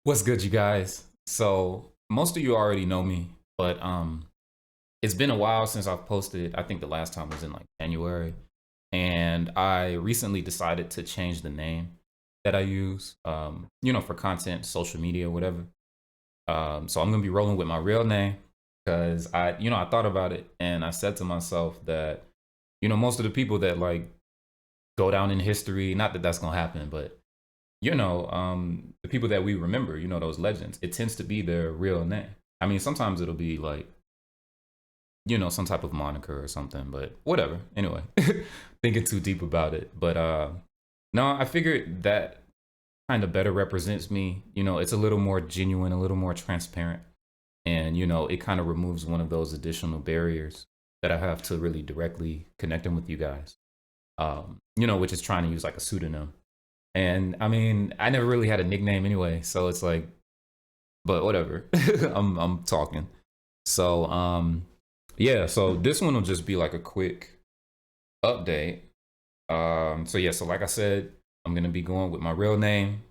What's good, you guys? So most of you already know me, but it's been a while since I've posted. I think the last time was in like January, and I recently decided to change the name that I use, for content, social media, whatever. So I'm gonna be rolling with my real name because I thought about it and I said to myself that, most of the people that like go down in history, not that that's gonna happen, but the people that we remember, those legends, it tends to be their real name. I mean, sometimes it'll be like, some type of moniker or something, but whatever. Anyway, thinking too deep about it. But no, I figured that kind of better represents me. It's a little more genuine, a little more transparent. And, it kind of removes one of those additional barriers that I have to really directly connecting with you guys, which is trying to use like a pseudonym. And I mean, I never really had a nickname anyway, so it's like, but whatever. I'm talking. So yeah, so this one will just be like a quick update. So yeah, so like I said, I'm gonna be going with my real name,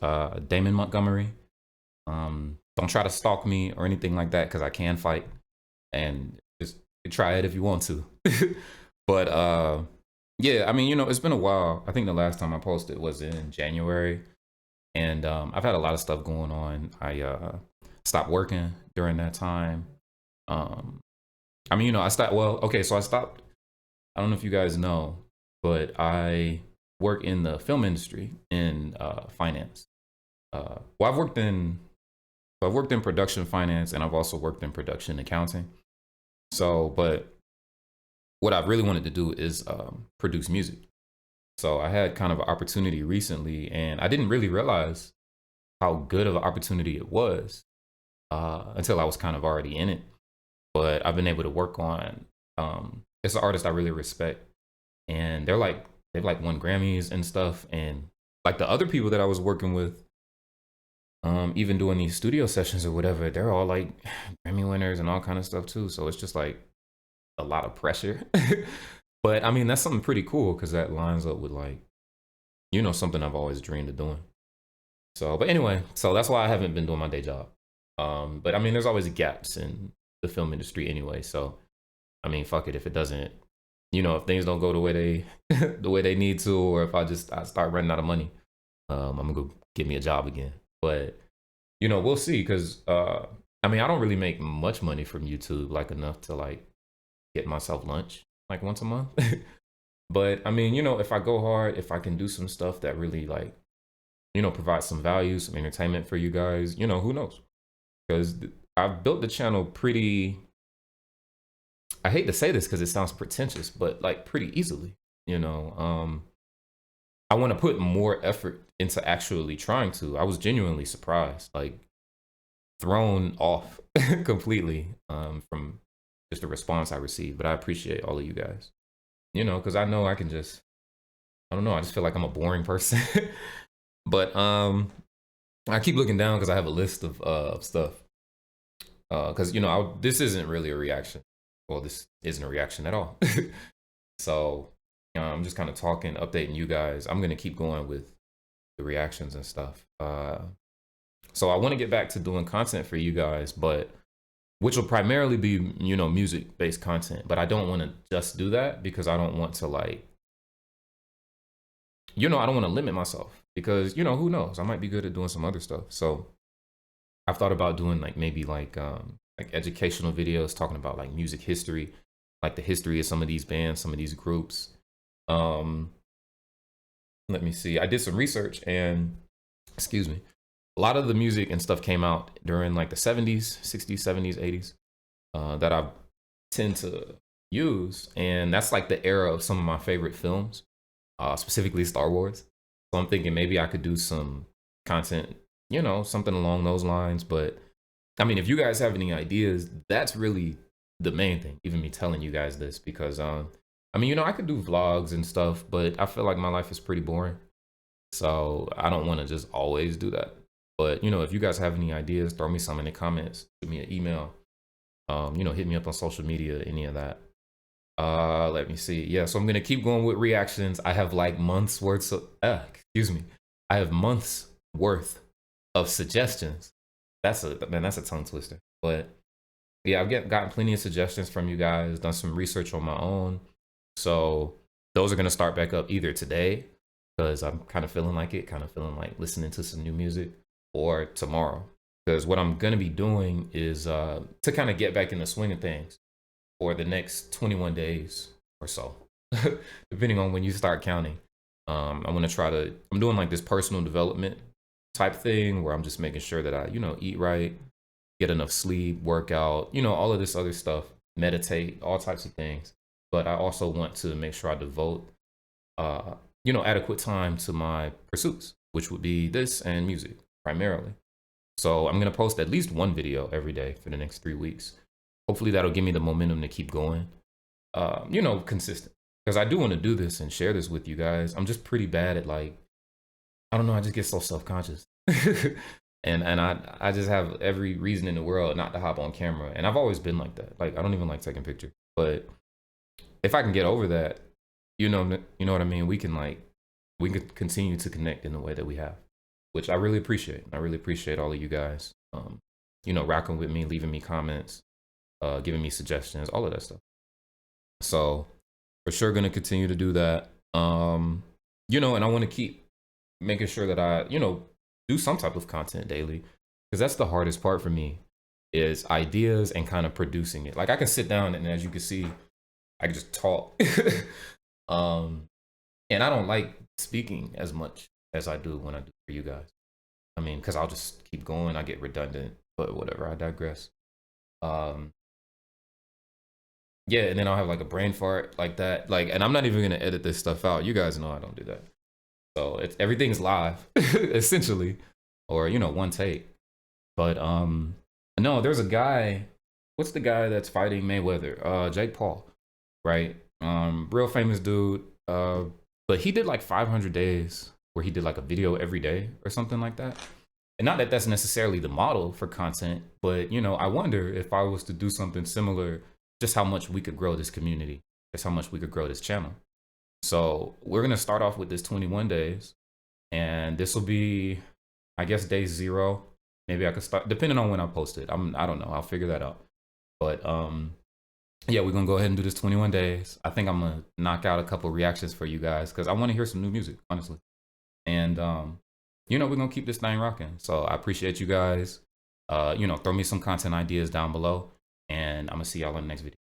Damon Montgomery. Don't try to stalk me or anything like that because I can fight, and just try it if you want to. But yeah, I mean, it's been a while. I think the last time I posted was in January, and I've had a lot of stuff going on. I stopped working during that time. Um, I mean, I stopped. Well, okay, so I stopped. I don't know if you guys know, but I work in the film industry in finance. Well, I've worked in production finance, and I've also worked in production accounting. So, but what I really wanted to do is produce music. So I had kind of an opportunity recently, and I didn't really realize how good of an opportunity it was until I was kind of already in it. But I've been able to work on. It's an artist I really respect, and they've like won Grammys and stuff, and like the other people that I was working with, even doing these studio sessions or whatever, they're all like Grammy winners and all kind of stuff too. So it's just like a lot of pressure. But I mean, that's something pretty cool because that lines up with like, something I've always dreamed of doing. So, but anyway, so that's why I haven't been doing my day job. But I mean, there's always gaps in the film industry anyway. So, I mean, fuck it if it doesn't, if things don't go the way they the way they need to, or if I start running out of money, I'm gonna go get me a job again. But we'll see because I mean, I don't really make much money from YouTube, like enough to like get myself lunch like once a month. But I mean, if I go hard, if I can do some stuff that really like, provide some value, some entertainment for you guys, who knows? Because I've built the channel pretty, I hate to say this because it sounds pretentious, but like pretty easily, I want to put more effort into actually trying to. I was genuinely surprised, like thrown off completely from just the response I received. But I appreciate all of you guys, because I know I can just, I don't know, I just feel like I'm a boring person. But I keep looking down because I have a list of stuff. Because this isn't really a reaction. Well, this isn't a reaction at all. So I'm just kind of talking, updating you guys. I'm gonna keep going with the reactions and stuff. So I want to get back to doing content for you guys, but which will primarily be music based content. But I don't want to just do that because I don't want to like, I don't want to limit myself because who knows, I might be good at doing some other stuff. So I've thought about doing like maybe like educational videos talking about like music history, like the history of some of these bands, some of these groups. Let me see. I did some research and excuse me. A lot of the music and stuff came out during like the 70s, 60s, 70s, 80s that I tend to use. And that's like the era of some of my favorite films, specifically Star Wars. So I'm thinking maybe I could do some content, something along those lines. But I mean, if you guys have any ideas, that's really the main thing, even me telling you guys this, because I mean, I could do vlogs and stuff, but I feel like my life is pretty boring. So I don't want to just always do that. But, if you guys have any ideas, throw me some in the comments, give me an email, hit me up on social media, any of that. Let me see. Yeah, so I'm going to keep going with reactions. I have like months worth of, excuse me. I have months worth of suggestions. That's a tongue twister. But yeah, I've gotten plenty of suggestions from you guys, done some research on my own. So those are gonna start back up either today, because I'm kind of feeling like listening to some new music, or tomorrow. Because what I'm gonna be doing is to kind of get back in the swing of things for the next 21 days or so, depending on when you start counting. I'm doing like this personal development type thing where I'm just making sure that I, eat right, get enough sleep, work out, all of this other stuff, meditate, all types of things. But I also want to make sure I devote, adequate time to my pursuits, which would be this and music primarily. So I'm going to post at least one video every day for the next 3 weeks. Hopefully that'll give me the momentum to keep going, consistent. Because I do want to do this and share this with you guys. I'm just pretty bad at I don't know, I just get so self-conscious. and I just have every reason in the world not to hop on camera. And I've always been like that. Like, I don't even like taking pictures. But if I can get over that, you know what I mean? We can continue to connect in the way that we have, which I really appreciate. I really appreciate all of you guys, rocking with me, leaving me comments, giving me suggestions, all of that stuff. So for sure going to continue to do that. And I want to keep making sure that I, do some type of content daily, because that's the hardest part for me, is ideas and kind of producing it. Like, I can sit down and, as you can see, I can just talk. And I don't like speaking as much as I do when I do for you guys. I mean, because I'll just keep going. I get redundant, but whatever, I digress. Yeah, and then I'll have like a brain fart like that. And I'm not even gonna edit this stuff out. You guys know I don't do that. So everything's live, essentially, or one take. But no, there's a guy. What's the guy that's fighting Mayweather? Jake Paul, right? Real famous dude. But he did like 500 days where he did like a video every day or something like that. And not that that's necessarily the model for content, but I wonder if I was to do something similar, just how much we could grow this community, just how much we could grow this channel. So we're going to start off with this 21 days, and this will be, I guess, day 0. Maybe I could start, depending on when I post it. I don't know. I'll figure that out. But yeah, we're going to go ahead and do this 21 days. I think I'm going to knock out a couple reactions for you guys, because I want to hear some new music, honestly. And, we're going to keep this thing rocking. So I appreciate you guys. Throw me some content ideas down below, and I'm going to see y'all in the next video.